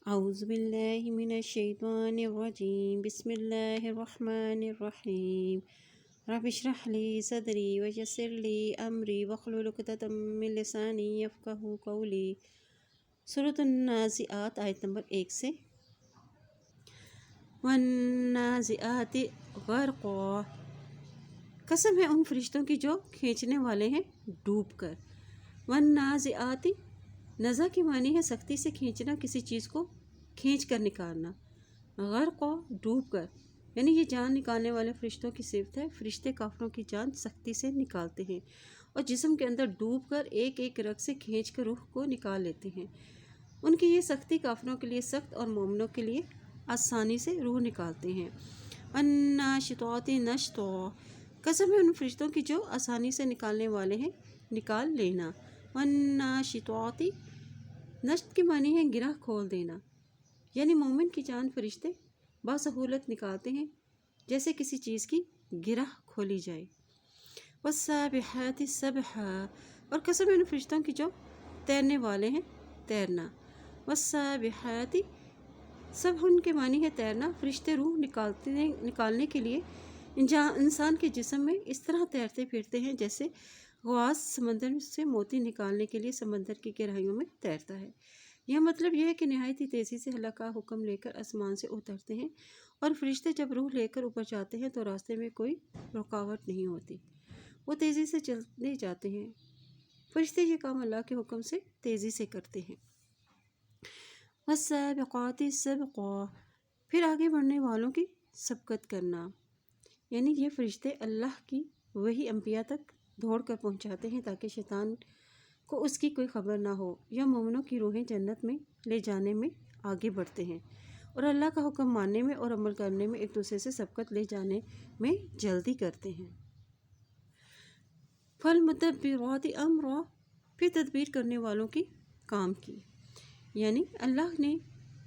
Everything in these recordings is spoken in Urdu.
اعوذ باللہ من الشیطان الرجیم بسم اللہ الرحمن الرحیم رب اشرح لی صدری ویسر لی امری واحلل عقدۃ من لسانی یفقہوا قولی۔ سورۃ النازعات آیت نمبر 1 سے۔ والنازعات غرقا، قسم ہے ان فرشتوں کی جو کھینچنے والے ہیں ڈوب کر۔ والنازعات، نزع کی معنی ہے سختی سے کھینچنا، کسی چیز کو کھینچ کر نکالنا۔ غرقا، ڈوب کر، یعنی یہ جان نکالنے والے فرشتوں کی صفت ہے۔ فرشتے کافروں کی جان سختی سے نکالتے ہیں اور جسم کے اندر ڈوب کر ایک ایک رگ سے کھینچ کر روح کو نکال لیتے ہیں۔ ان کی یہ سختی کافروں کے لیے سخت اور مومنوں کے لیے آسانی سے روح نکالتے ہیں۔ والناشطات نشطا، قسم ہے ان فرشتوں کی جو آسانی سے نکالنے والے ہیں نکال لینا۔ والناشطات، نشط کی معنی ہے گرہ کھول دینا، یعنی مومن کی جان فرشتے بسہولت نکالتے ہیں جیسے کسی چیز کی گرہ کھولی جائے۔ والسابحات سبحا، اور قسم ہے ان فرشتوں کی جو تیرنے والے ہیں تیرنا۔ والسابحات، سب ان کے معنی ہے تیرنا۔ فرشتے روح نکالنے کے لیے انسان کے جسم میں اس طرح تیرتے پھرتے ہیں جیسے غواص سمندر سے موتی نکالنے کے لیے سمندر کی گہرائیوں میں تیرتا ہے۔ یہ مطلب یہ ہے کہ نہایت ہی تیزی سے اللہ کا حکم لے کر آسمان سے اترتے ہیں، اور فرشتے جب روح لے کر اوپر جاتے ہیں تو راستے میں کوئی رکاوٹ نہیں ہوتی، وہ تیزی سے چلتے جاتے ہیں۔ فرشتے یہ کام اللہ کے حکم سے تیزی سے کرتے ہیں۔ والسابقات سبقا، پھر آگے بڑھنے والوں کی سبقت کرنا، یعنی یہ فرشتے اللہ کی وحی انبیاء تک دوڑ کر پہنچاتے ہیں تاکہ شیطان کو اس کی کوئی خبر نہ ہو، یا مومنوں کی روحیں جنت میں لے جانے میں آگے بڑھتے ہیں، اور اللہ کا حکم ماننے میں اور عمل کرنے میں ایک دوسرے سے سبقت لے جانے میں جلدی کرتے ہیں۔ فالمدبرات امرا، پھر تدبیر کرنے والوں کی کام کی، یعنی اللہ نے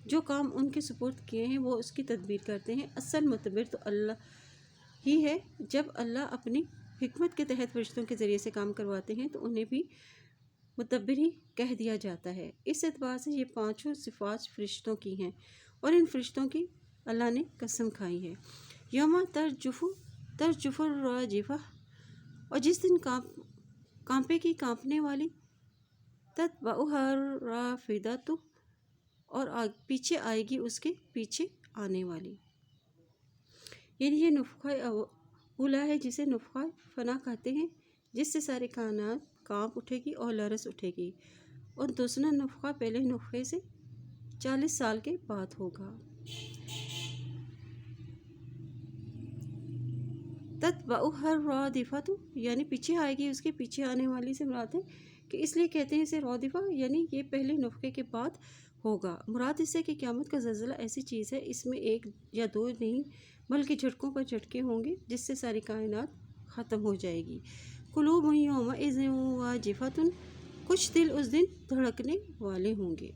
جو کام ان کے سپرد کیے ہیں وہ اس کی تدبیر کرتے ہیں۔ اصل مدبر تو اللہ ہی ہے۔ جب اللہ اپنی حکمت کے تحت فرشتوں کے ذریعے سے کام کرواتے ہیں تو انہیں بھی مدبر ہی کہہ دیا جاتا ہے۔ اس اعتبار سے یہ پانچوں صفات فرشتوں کی ہیں، اور ان فرشتوں کی اللہ نے قسم کھائی ہے۔ یوم ترجف الراجفہ، اور جس دن کانپے کی کانپنے والی، تتبعها الرافدۃ، اور پیچھے آئے گی اس کے پیچھے آنے والی، یعنی یہ نفخہ اولا ہے جسے نفخہ فنا کہتے ہیں، جس سے سارے کائنات کانپ اٹھے گی اور لرز اٹھے گی، اور دوسرا نفخہ پہلے نفخے سے 40 سال کے بعد ہوگا۔ تتبعها الرادفۃ، یعنی پیچھے آئے گی اس کے پیچھے آنے والی سے مراد ہے کہ اس لیے کہتے ہیں اسے رادفہ، یعنی یہ پہلے نفخے کے بعد ہوگا۔ مراد اس سے کہ قیامت کا زلزلہ ایسی چیز ہے، اس میں ایک یا دو نہیں بلکہ جھٹکوں پر جھٹکے ہوں گے جس سے ساری کائنات ختم ہو جائے گی۔ قلوب یومئذ واجفۃ، کچھ دل اس دن دھڑکنے والے ہوں گے،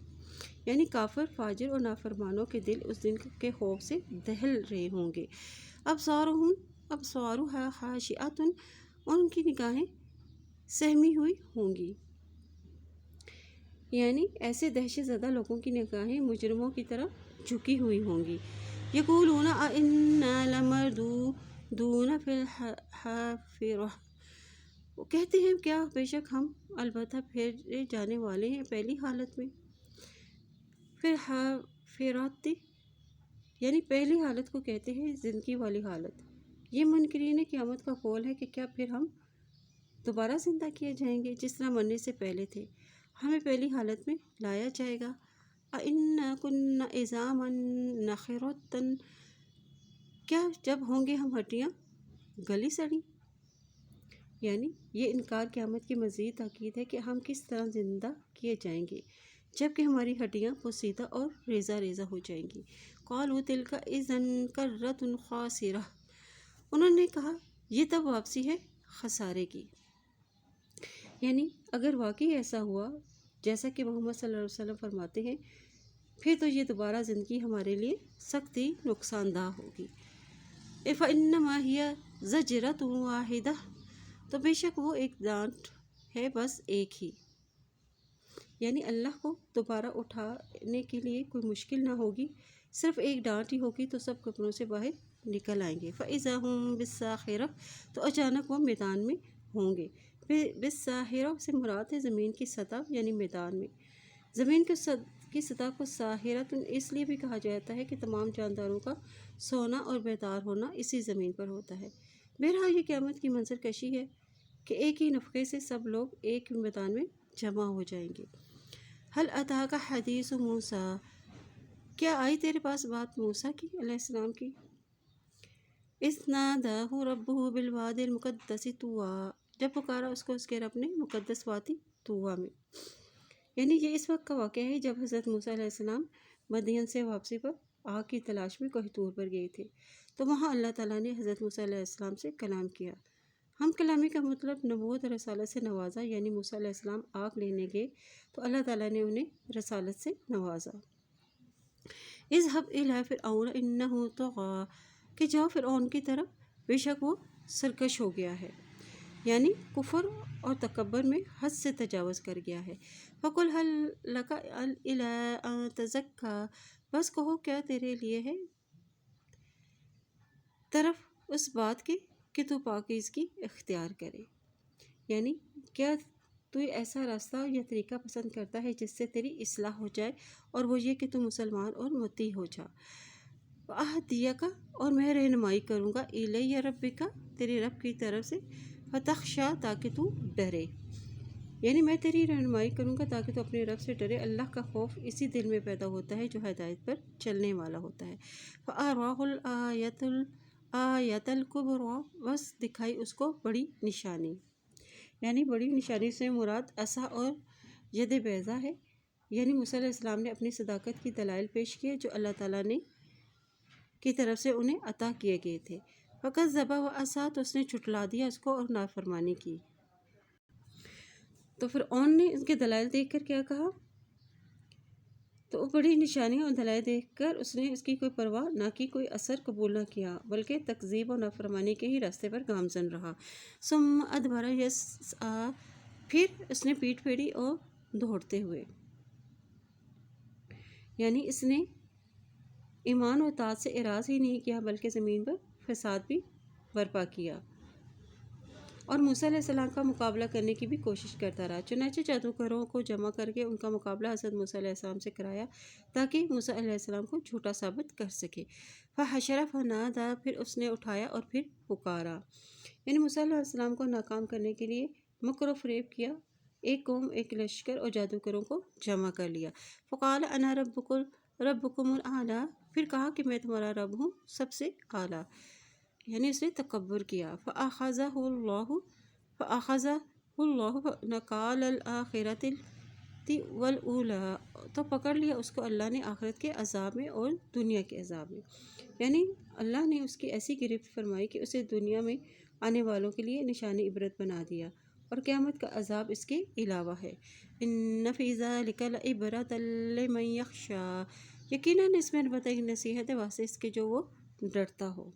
یعنی کافر، فاجر اور نافرمانوں کے دل اس دن کے خوف سے دہل رہے ہوں گے۔ ابصارها خاشعۃ، ان کی نگاہیں سہمی ہوئی ہوں گی، یعنی ایسے دہشت زدہ لوگوں کی نگاہیں مجرموں کی طرح جھکی ہوئی ہوں گی۔ یقولون انا لمردودون فی الحافرۃ، وہ کہتے ہیں کیا بے شک ہم البتہ پھیرے جانے والے ہیں پہلی حالت میں۔ فی الحافرۃ، یعنی پہلی حالت کو کہتے ہیں زندگی والی حالت۔ یہ منکرین قیامت کا قول ہے کہ کیا پھر ہم دوبارہ زندہ کیے جائیں گے جس طرح مرنے سے پہلے تھے، ہمیں پہلی حالت میں لایا جائے گا۔ اَإِنَّا كُنَّا عِظَامًا نَخِرَةً، کیا جب ہوں گے ہم ہڈیاں گلی سڑی، یعنی یہ انکار قیامت کی مزید تاکید ہے کہ ہم کس طرح زندہ کیے جائیں گے جب کہ ہماری ہڈیاں پوسیدہ اور ریزہ ریزہ ہو جائیں گی۔ قَالُوا تِلْكَ إِذًا كَرَّةٌ خَاسِرَةٌ، انہوں نے کہا یہ تب واپسی ہے خسارے کی، یعنی اگر واقعی ایسا ہوا جیسا کہ محمد صلی اللہ علیہ وسلم فرماتے ہیں پھر تو یہ دوبارہ زندگی ہمارے لیے سخت ہی نقصان دہ ہوگی۔ فَإِنَّمَا هِيَ زَجْرَةٌ وَاحِدَةٌ، تو بے شک وہ ایک ڈانٹ ہے، بس ایک ہی، یعنی اللہ کو دوبارہ اٹھانے کے لیے کوئی مشکل نہ ہوگی، صرف ایک ڈانٹ ہی ہوگی تو سب قبروں سے باہر نکل آئیں گے۔ فَإِذَا هُم بِالسَّاخِرَةِ تو اچانک وہ میدان میں ہوں گے۔ بالساحرہ سے مراد ہے زمین کی سطح یعنی میدان میں۔ زمین کی سطح کو ساحرۃ اس لیے بھی کہا جاتا ہے کہ تمام جانداروں کا سونا اور بیدار ہونا اسی زمین پر ہوتا ہے۔ بہرحال یہ قیامت کی منظر کشی ہے کہ ایک ہی نفخے سے سب لوگ ایک میدان میں جمع ہو جائیں گے۔ هل اتاک حدیث موسیٰ کیا آئی تیرے پاس بات موسیٰ کی علیہ السلام کی؟ اذ ناداہ ربہ بالوادی المقدس طویٰ جب پکارا اس کو اس کے رب نے مقدس وادی طویٰ میں۔ یعنی یہ اس وقت کا واقعہ ہے جب حضرت موسیٰ علیہ السلام مدین سے واپسی پر آگ کی تلاش میں کوہ طور پر گئے تھے، تو وہاں اللہ تعالیٰ نے حضرت موسیٰ علیہ السلام سے کلام کیا۔ ہم کلامی کا مطلب نبوت اور رسالت سے نوازا، یعنی موسیٰ علیہ السلام آگ لینے گئے تو اللہ تعالیٰ نے انہیں رسالت سے نوازا۔ اذهب إلى فرعون إنه طغى کہ جاؤ فرعون کی طرف، بے شک وہ سرکش ہو گیا ہے، یعنی کفر اور تکبر میں حد سے تجاوز کر گیا ہے۔ فَقُلْ هَلْ لَكَ إِلَىٰ أَن تَزَكَّىٰ بس کہو کیا تیرے لیے ہے طرف اس بات کے کہ تو پاکیزگی اختیار کرے، یعنی کیا تو ایسا راستہ یا طریقہ پسند کرتا ہے جس سے تیری اصلاح ہو جائے، اور وہ یہ کہ تو مسلمان اور مطیع ہو جا۔ وَأَهْدِيَكَ اور میں رہنمائی کروں گا، إِلَيَّ رَبِّكَ تیرے رب کی طرف سے، فَتَخْشَىٰ تاکہ تو ڈرے، یعنی میں تیری رہنمائی کروں گا تاکہ تو اپنے رب سے ڈرے۔ اللہ کا خوف اسی دل میں پیدا ہوتا ہے جو ہدایت پر چلنے والا ہوتا ہے۔ فَأَرَاهُ الْآيَةَ الْكُبْرَىٰ بس دکھائی اس کو بڑی نشانی، یعنی بڑی نشانی سے مراد عصا اور ید بیضا ہے، یعنی موسیٰ علیہ السلام نے اپنی صداقت کی دلائل پیش کیے جو اللہ تعالیٰ نے کی طرف سے انہیں عطا کیے گئے تھے۔ فَكَذَّبَ وَعَصَىٰ تو اس نے جھٹلا دیا اس کو اور نافرمانی کی۔ تو فرعون نے ان کے دلائل دیکھ کر کیا کہا؟ تو بڑی نشانیاں اور دلائل دیکھ کر اس نے اس کی کوئی پرواہ نہ کی، کوئی اثر قبول نہ کیا، بلکہ تکذیب اور نافرمانی کے ہی راستے پر گامزن رہا۔ ثم ادبر یسعیٰ پھر اس نے پیٹھ پھیری اور دوڑتے ہوئے، یعنی اس نے ایمان و اطاعت سے اعراض ہی نہیں کیا بلکہ زمین پر فساد بھی برپا کیا اور موسیٰ علیہ السلام کا مقابلہ کرنے کی بھی کوشش کرتا رہا۔ چنانچہ جادوگروں کو جمع کر کے ان کا مقابلہ حضرت موسیٰ علیہ السلام سے کرایا تاکہ موسیٰ علیہ السلام کو جھوٹا ثابت کر سکے۔ فحشر فنادی پھر اس نے اٹھایا اور پھر پکارا، یعنی موسیٰ علیہ السلام کو ناکام کرنے کے لیے مکر و فریب کیا، ایک قوم ایک لشکر اور جادوگروں کو جمع کر لیا۔ فقال انا ربکم الاعلیٰ پھر کہا کہ میں تمہارا رب ہوں سب سے اعلیٰ، یعنی اس نے تکبر کیا۔ فأخذہ اللہ نکال الآخرۃ والأولیٰ تو پکڑ لیا اس کو اللہ نے آخرت کے عذاب میں اور دنیا کے عذاب میں، یعنی اللہ نے اس کی ایسی گرفت فرمائی کہ اسے دنیا میں آنے والوں کے لیے نشانی عبرت بنا دیا اور قیامت کا عذاب اس کے علاوہ ہے۔ ان فی ذلک لعبرۃ لمن یخشیٰ یقیناً اس میں البتہ ایک نصیحت ہے واسطے اس کے جو وہ ڈرتا ہو۔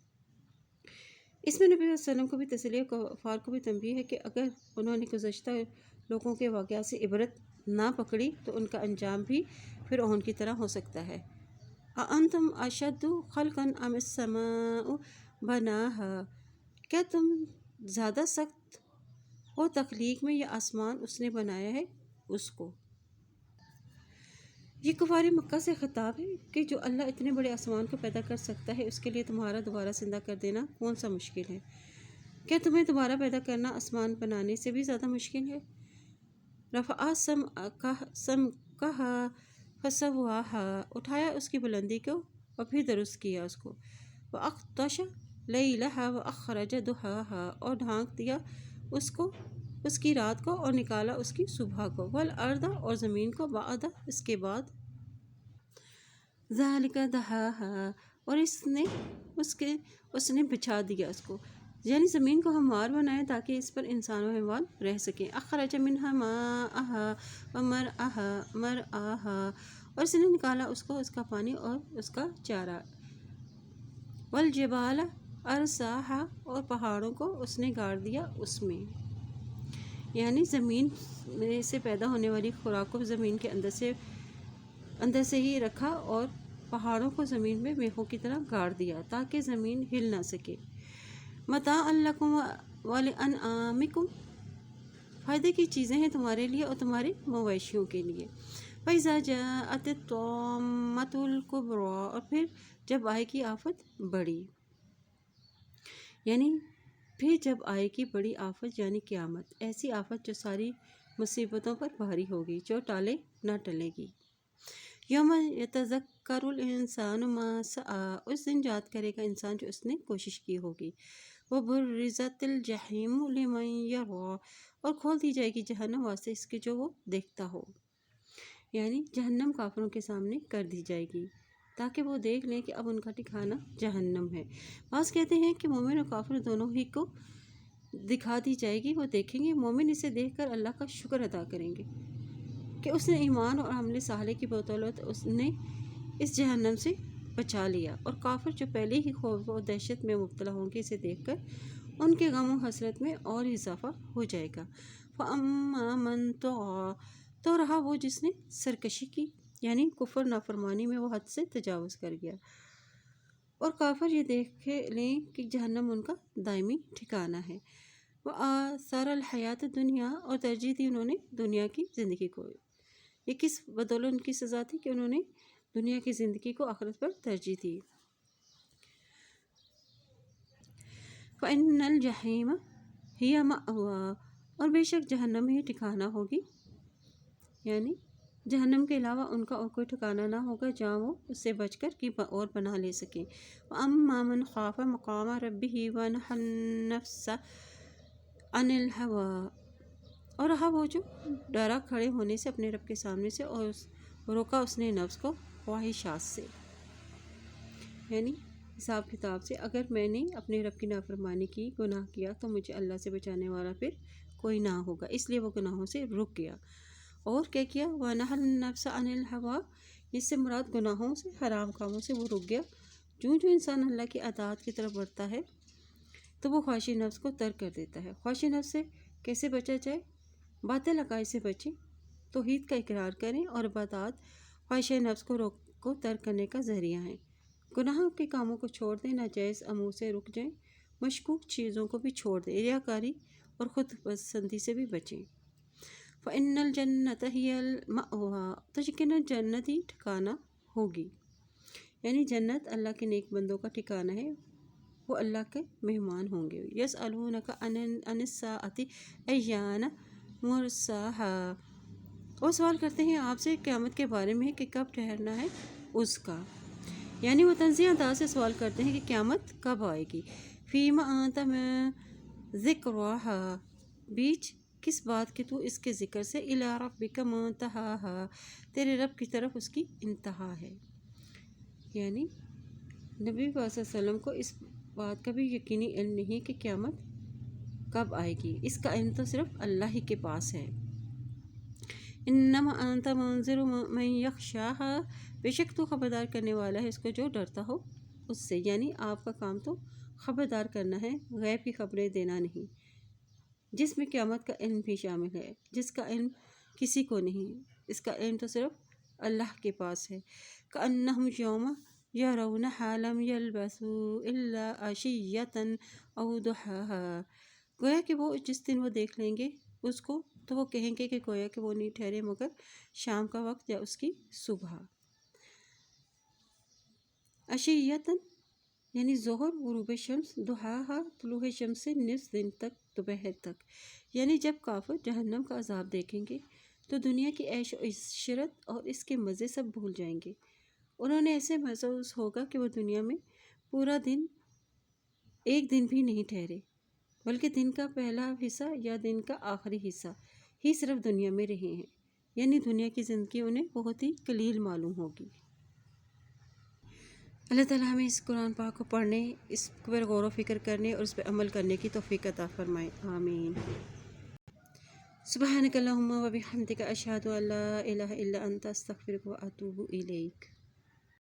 اس میں نبی صلی اللہ علیہ وسلم کو بھی تسلی اور کفار کو بھی تنبیہ ہے کہ اگر انہوں نے گزشتہ لوگوں کے واقعات سے عبرت نہ پکڑی تو ان کا انجام بھی فرعون کی طرح ہو سکتا ہے۔ اَأَنتُمْ أَشَدُّ خَلْقًا أَمِ السَّمَاءُ بَنَاهَا کیا تم زیادہ سخت ہو تخلیق میں یا آسمان اس نے بنایا ہے اس کو؟ یہ کفار مکہ سے خطاب ہے کہ جو اللہ اتنے بڑے آسمان کو پیدا کر سکتا ہے اس کے لیے تمہارا دوبارہ زندہ کر دینا کون سا مشکل ہے؟ کیا تمہیں دوبارہ پیدا کرنا آسمان بنانے سے بھی زیادہ مشکل ہے؟ رفع سمکہا فسواہا اٹھایا اس کی بلندی کو اور پھر درست کیا اس کو۔ وأغطش لیلہا وأخرج ضحاہا اور ڈھانک دیا اس کو اس کی رات کو اور نکالا اس کی صبح کو۔ والارض اور زمین کو بعد اس کے بعد ذالک دحاہا اور اس نے بچھا دیا اس کو، یعنی زمین کو ہموار بنایا تاکہ اس پر انسان و حیوان رہ سکیں۔ اخرج منہا ماءہا ومرعاہا اور اس نے نکالا اس کو اس کا پانی اور اس کا چارہ۔ والجبال ارساہا اور پہاڑوں کو اس نے گاڑ دیا اس میں، یعنی زمین میں سے پیدا ہونے والی خوراک کو زمین کے اندر سے ہی رکھا اور پہاڑوں کو زمین میں میخوں کی طرح گاڑ دیا تاکہ زمین ہل نہ سکے۔ متاعا لکم ولانعامکم، فائدے کی چیزیں ہیں تمہارے لیے اور تمہارے مویشیوں کے لیے۔ فَإِذَا جَاءَتِ الطَّامَّةُ الْكُبْرَىٰ، اور پھر جب آئے گی آفت بڑی، یعنی پھر جب آئے گی بڑی آفت یعنی قیامت، ایسی آفت جو ساری مصیبتوں پر بھاری ہوگی، جو ٹالے نہ ٹلے گی۔ یوم یتذکر الانسان ما سعی، اس دن یاد کرے گا انسان جو اس نے کوشش کی ہوگی۔ وبرزت الجحیم لمن یری، اور کھول دی جائے گی جہنم واسطے اس کے جو وہ دیکھتا ہو، یعنی جہنم کافروں کے سامنے کر دی جائے گی تاکہ وہ دیکھ لیں کہ اب ان کا ٹھکانہ جہنم ہے۔ بعض کہتے ہیں کہ مومن اور کافر دونوں ہی کو دکھا دی جائے گی، وہ دیکھیں گے، مومن اسے دیکھ کر اللہ کا شکر ادا کریں گے کہ اس نے ایمان اور عمل صالح کی بدولت اس نے اس جہنم سے بچا لیا، اور کافر جو پہلے ہی خوف و دہشت میں مبتلا ہوں گے اسے دیکھ کر ان کے غم و حسرت میں اور اضافہ ہو جائے گا۔ فَأَمَّا مَن طَغَىٰ، تو رہا وہ جس نے سرکشی کی، یعنی کفر نافرمانی میں وہ حد سے تجاوز کر گیا، اور کافر یہ دیکھ لیں کہ جہنم ان کا دائمی ٹھکانہ ہے۔ وَآثَرَ الْحَیَاةَ الدُّنْیَا، اور ترجیح دی انہوں نے دنیا کی زندگی کو۔ یہ کس بدولت ان کی سزا تھی کہ انہوں نے دنیا کی زندگی کو آخرت پر ترجیح دی۔ فَإِنَّ الْجَحِیمَ ہِیَ مَأْوَىٰ، اور بے شک جہنم ہی ٹھکانہ ہوگی، یعنی جہنم کے علاوہ ان کا اور کوئی ٹھکانہ نہ ہوگا جہاں وہ اس سے بچ کر کی اور پناہ لے سکیں۔ وَأَمَّا مَنْ خَافَ مَقَامَ رَبِّهِ وَنَهَى النَّفْسَ عَنِ الْهَوَىٰ، اور رہا وہ جو ڈرا کھڑے ہونے سے اپنے رب کے سامنے سے اور روکا اس نے نفس کو خواہشات سے، یعنی حساب کتاب سے۔ اگر میں نے اپنے رب کی نافرمانی کی، گناہ کیا، تو مجھے اللہ سے بچانے والا پھر کوئی نہ ہوگا، اس لیے وہ گناہوں سے رک گیا۔ اور کیا کیا؟ وَنَهَى النَّفْسَ عَنِ الْهَوَىٰ، اس سے مراد گناہوں سے، حرام کاموں سے وہ رک گیا۔ جو انسان اللہ کی اطاعت کی طرف بڑھتا ہے تو وہ خواہش نفس کو ترک کر دیتا ہے۔ خواہش نفس سے کیسے بچا جائے؟ باطل عقائد سے بچیں، توحید کا اقرار کریں، اور عبادات خواہش نفس کو ترک کرنے کا ذریعہ ہیں۔ گناہوں کے کاموں کو چھوڑ دیں، ناجائز امور سے رک جائیں، مشکوک چیزوں کو بھی چھوڑ دیں، ریاکاری اور خود پسندی سے بھی بچیں۔ فَإِنَّ الْجَنَّةَ هِيَ الْمَأْوَىٰ، تو یقیناً جنت ہی ٹھکانہ ہوگی، یعنی جنت اللہ کے نیک بندوں کا ٹھکانہ ہے، وہ اللہ کے مہمان ہوں گے۔ يَسْأَلُونَكَ عَنِ السَّاعَةِ أَيَّانَ مُرْسَاهَا، وہ سوال کرتے ہیں آپ سے قیامت کے بارے میں کہ کب ٹھہرنا ہے اس کا، یعنی وہ تنزیہ انداز سے سوال کرتے ہیں کہ قیامت کب آئے گی۔ فِيمَ أَنْتَ مِن ذِكْرَىٰ، بیچ کس بات کے تو اس کے ذکر سے، إِلَىٰ رَبِّكَ مُنْتَهَاهَا، تیرے رب کی طرف اس کی انتہا ہے، یعنی نبی صلی اللہ علیہ وسلم کو اس بات کا بھی یقینی علم نہیں کہ قیامت کب آئے گی، اس کا علم تو صرف اللہ ہی کے پاس ہے۔ إِنَّمَا أَنْتَ مُنذِرُ مَن يَخْشَاهَا، بے شک تو خبردار کرنے والا ہے اس کو جو ڈرتا ہو اس سے، یعنی آپ کا کام تو خبردار کرنا ہے، غیب کی خبریں دینا نہیں، جس میں قیامت کا علم بھی شامل ہے، جس کا علم کسی کو نہیں، اس کا علم تو صرف اللہ کے پاس ہے۔ كَأَنَّهُمْ يَوْمَ يَرَوْنَهَا لَمْ يَلْبَثُوا إِلَّا عَشِيَّةً أَوْ ضُحَاهَا، گویا کہ وہ جس دن وہ دیکھ لیں گے اس کو تو وہ کہیں گے کہ گویا کہ وہ نہیں ٹھہرے مگر شام کا وقت یا اس کی صبح۔ عشیّۃً یعنی ظہر، غروب شمس، ضحاها طلوع شمس سے نصف دن تک، دوپہر تک، یعنی جب کافر جہنم کا عذاب دیکھیں گے تو دنیا کی عیش و عشرت اور اس کے مزے سب بھول جائیں گے۔ انہوں نے ایسے محسوس ہوگا کہ وہ دنیا میں پورا دن ایک دن بھی نہیں ٹھہرے، بلکہ دن کا پہلا حصہ یا دن کا آخری حصہ ہی صرف دنیا میں رہے ہیں، یعنی دنیا کی زندگی انہیں بہت ہی قلیل معلوم ہوگی۔ اللہ تعالیٰ ہمیں اس قرآن پاک کو پڑھنے، اس پر غور و فکر کرنے اور اس پہ عمل کرنے کی توفیق عطا فرمائے، آمین۔ سبحانک اللہم و بحمدک، اشہد ان لا الہ الا انت، استغفرک و اتوب الیک۔